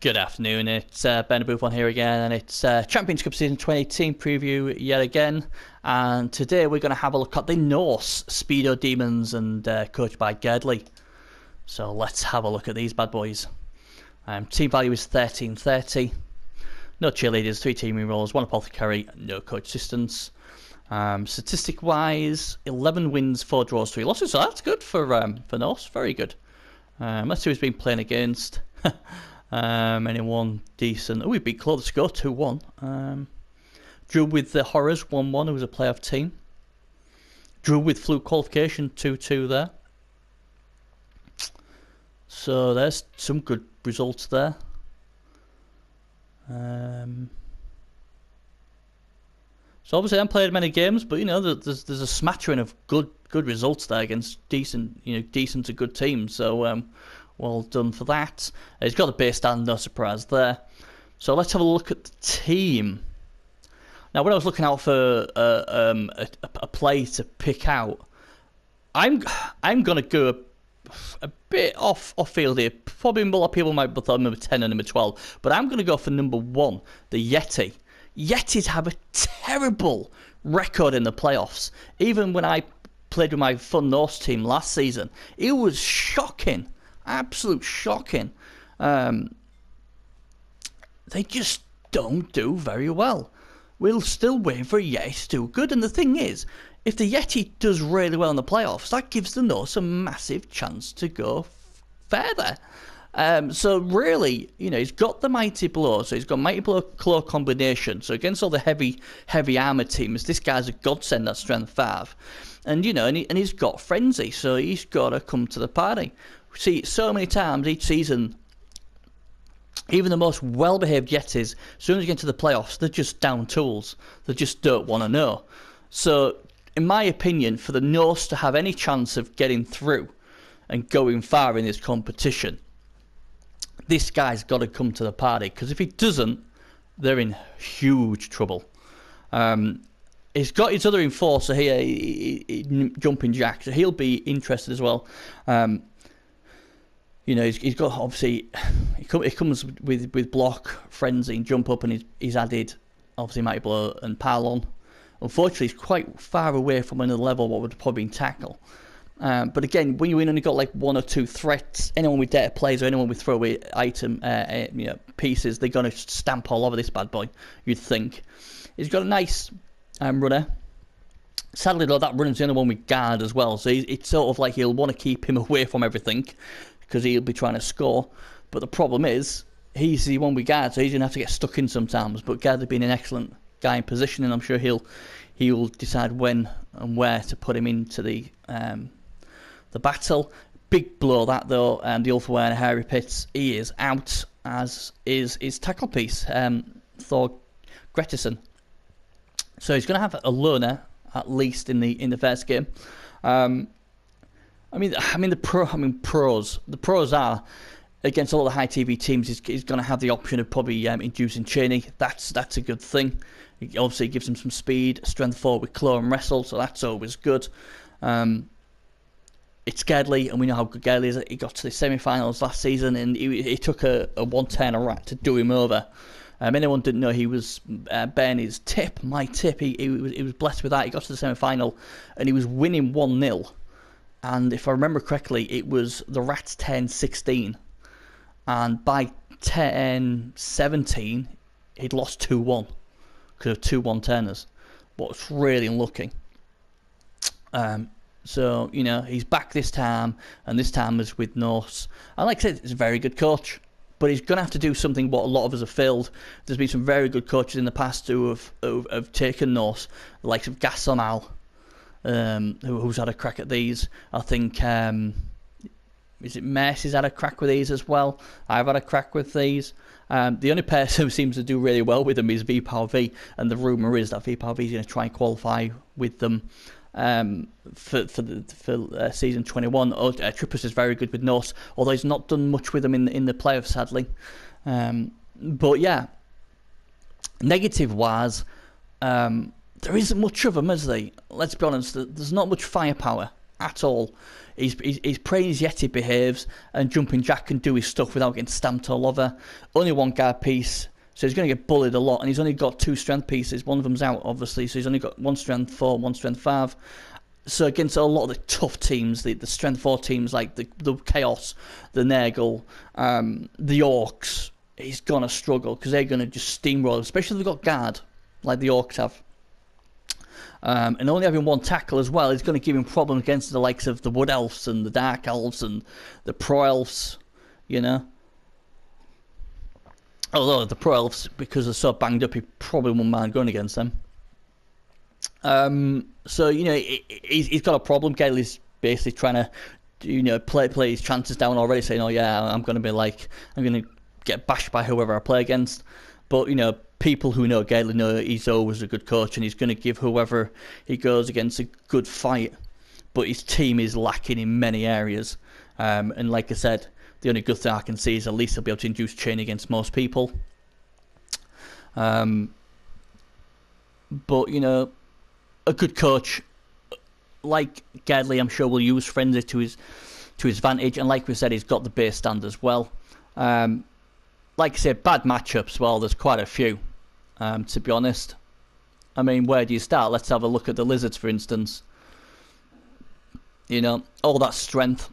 Good afternoon, it's Ben Buffon here again, and it's Championship Season 2018 preview yet again. And today we're going to have a look at the Norse Speedo Demons and coached by Gerdley. So let's have a look at these bad boys. Team value is 1330. No cheerleaders, 3 team rerolls, 1 apothecary, no coach assistance. Statistic wise, 11 wins, 4 draws, 3 losses. So that's good for Norse, very good. Let's see who's been playing against. Anyone decent? Oh, we beat Claude Score 2-1. Drew with the Horrors 1-1, who was a playoff team. Drew with Fluke Qualification 2-2 there. So there's some good results there. So obviously I haven't played many games, but you know there's a smattering of good results there against decent to good teams. So well done for that. He's got the base stand, no surprise there. So let's have a look at the team. Now, when I was looking out for a play to pick out, I'm gonna go a bit off field here. Probably a lot of people might thought number 10 and number 12, but I'm gonna go for number 1, the Yeti. Yetis have a terrible record in the playoffs. Even when I played with my Fun Norse team last season, it was shocking. Absolute shocking. They just don't do very well. We'll still wait for a Yeti to do good. And the thing is, if the Yeti does really well in the playoffs, that gives the Norse a massive chance to go further. So really, he's got the Mighty Blow. So he's got Mighty Blow Claw combination. So against all the heavy armor teams, this guy's a godsend at strength 5. And and he's got Frenzy. So he's got to come to the party. See, so many times each season, even the most well-behaved Yetis, as soon as you get into the playoffs, they're just down tools. They just don't want to know. So, in my opinion, for the Norse to have any chance of getting through and going far in this competition, this guy's got to come to the party. Because if he doesn't, they're in huge trouble. He's got his other enforcer here, Jumping Jack, so he'll be interested as well. He's got, obviously, he comes with block, frenzy, and jump up, and he's added, obviously, Mighty Blow and Pylon. Unfortunately, he's quite far away from another level what would probably been tackle. But again, when you only got like 1 or 2 threats, anyone with data plays or anyone with throwaway item pieces, they're going to stamp all over this bad boy, you'd think. He's got a nice runner. Sadly, though, that runner's the only one with guard as well, so it's sort of like he'll want to keep him away from everything, because he'll be trying to score. But the problem is, he's the one with guard, so he's going to have to get stuck in sometimes. But Gard has been an excellent guy in position, and I'm sure he'll decide when and where to put him into the battle. Big blow that, though, the Ulfa Werner Hairy Pits. He is out, as is his tackle piece, Thor Grettisson. So he's going to have a learner, at least in the first game. The pros are against all the high TV teams. He's going to have the option of probably inducing Cheney. That's a good thing. It obviously gives him some speed, strength 4 with claw and wrestle, so that's always good. It's Gerdley, and we know how good Gerdley is. He got to the semi-finals last season, and he took a one-turner rat to do him over. Anyone didn't know he was Bernie's tip, my tip. He was blessed with that. He got to the semi-final, and he was winning 1-0. And if I remember correctly, it was the Rats 10-16. And by 10-17, he'd lost 2-1. Because of 2 one-turners. What's really unlucky. So, he's back this time. And this time is with Norse. And like I said, he's a very good coach. But he's going to have to do something what a lot of us have failed. There's been some very good coaches in the past who have taken Norse. The likes of Gassomal. Who's had a crack at these. I think is it Mercy's had a crack with these as well. I've had a crack with these. The only person who seems to do really well with them is VPowerV, and the rumour is that VPowerV is going to try and qualify with them for season 21. Trippus is very good with Norse, although he's not done much with them in the playoffs, sadly. But yeah, negative wise, there isn't much of them, is there? Let's be honest, there's not much firepower at all. He's praying his Yeti behaves, and Jumping Jack can do his stuff without getting stamped all over. Only 1 guard piece, so he's going to get bullied a lot, and he's only got 2 strength pieces. One of them's out, obviously, so he's only got 1 strength 4, 1 strength 5. So against a lot of the tough teams, the strength 4 teams like the Chaos, the Nurgle, the Orcs, he's going to struggle because they're going to just steamroll, especially if they've got guard, like the Orcs have. And only having 1 tackle as well is going to give him problems against the likes of the Wood Elves and the Dark Elves and the Pro Elves, you know. Although the Pro Elves, because they're so banged up, he probably won't mind going against them. So, you know, he's got a problem. Gately's basically trying to, you know, play his chances down already, saying, oh yeah, I'm going to get bashed by whoever I play against. But, you know, people who know Gately know he's always a good coach, and he's going to give whoever he goes against a good fight. But his team is lacking in many areas. And like I said, the only good thing I can see is at least he'll be able to induce chain against most people. But, you know, a good coach like Gately, I'm sure, will use Frenzy to his advantage. And like we said, he's got the base stand as well. Like I said, bad matchups, well, there's quite a few, to be honest. I mean, where do you start? Let's have a look at the Lizards, for instance. You know, all that strength,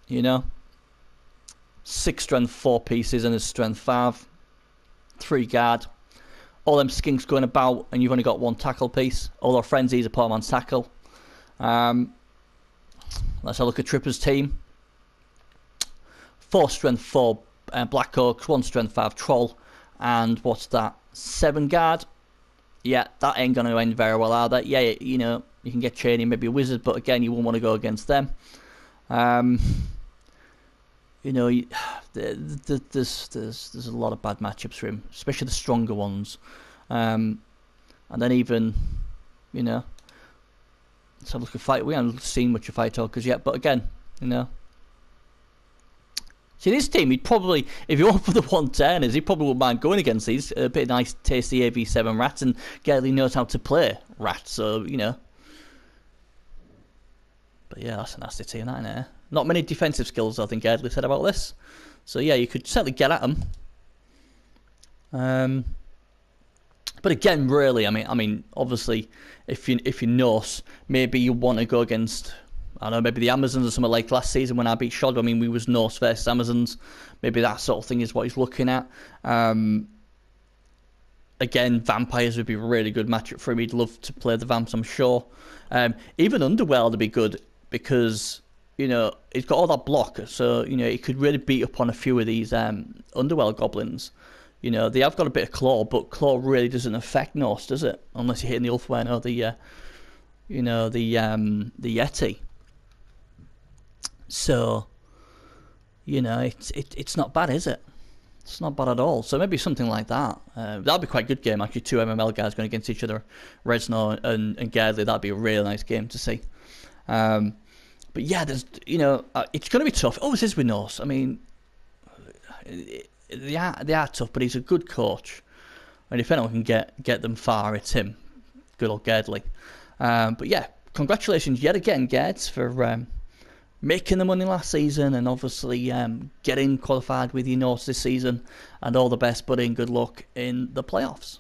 you know. 6 strength 4 pieces and a strength 5. 3 guard. All them skinks going about, and you've only got 1 tackle piece. Although Frenzy's a poor man's tackle. Let's have a look at Tripper's team. 4 strength 4 Black Oaks, 1 strength 5 Troll, and what's that? 7 guard. Yeah, that ain't going to end very well, are they? Yeah, you know, you can get chaining, maybe a wizard, but again, you won't want to go against them. You know, there's a lot of bad matchups for him, especially the stronger ones. And then even, you know, let's have a look at fight. We haven't seen much of Fight Talkers yet, but again, you know. See, this team, he'd probably, if you went for the 110ers, he probably wouldn't mind going against these. A bit of nice, tasty AV7 rats, and Gately knows how to play rats, so, you know. But yeah, that's a nasty team, that, isn't it? Not many defensive skills, I think Gately said about this. So yeah, you could certainly get at them. But again, really, I mean, obviously, if you're Norse, maybe you want to go against, I don't know, maybe the Amazons or something like last season when I beat Shod. I mean, we was Norse versus Amazons. Maybe that sort of thing is what he's looking at. Again, Vampires would be a really good matchup for him. He'd love to play the Vamps, I'm sure. Even Underworld would be good because, you know, he's got all that block. So, you know, he could really beat up on a few of these Underworld goblins. You know, they have got a bit of Claw, but Claw really doesn't affect Norse, does it? Unless you're hitting the Ulfwine or the Yeti. So, you know, it's not bad, is it? It's not bad at all. So maybe something like that. That'd be quite a good game, actually. 2 MML guys going against each other. Resno and Gately, that'd be a really nice game to see. But yeah, there's, you know, it's going to be tough. Oh, it is with Norse. I mean, they are tough, but he's a good coach. And if anyone can get them far, it's him. Good old Gately. But yeah, congratulations yet again, Gads, for making the money last season and obviously getting qualified with your Norse this season. And all the best, buddy, and good luck in the playoffs.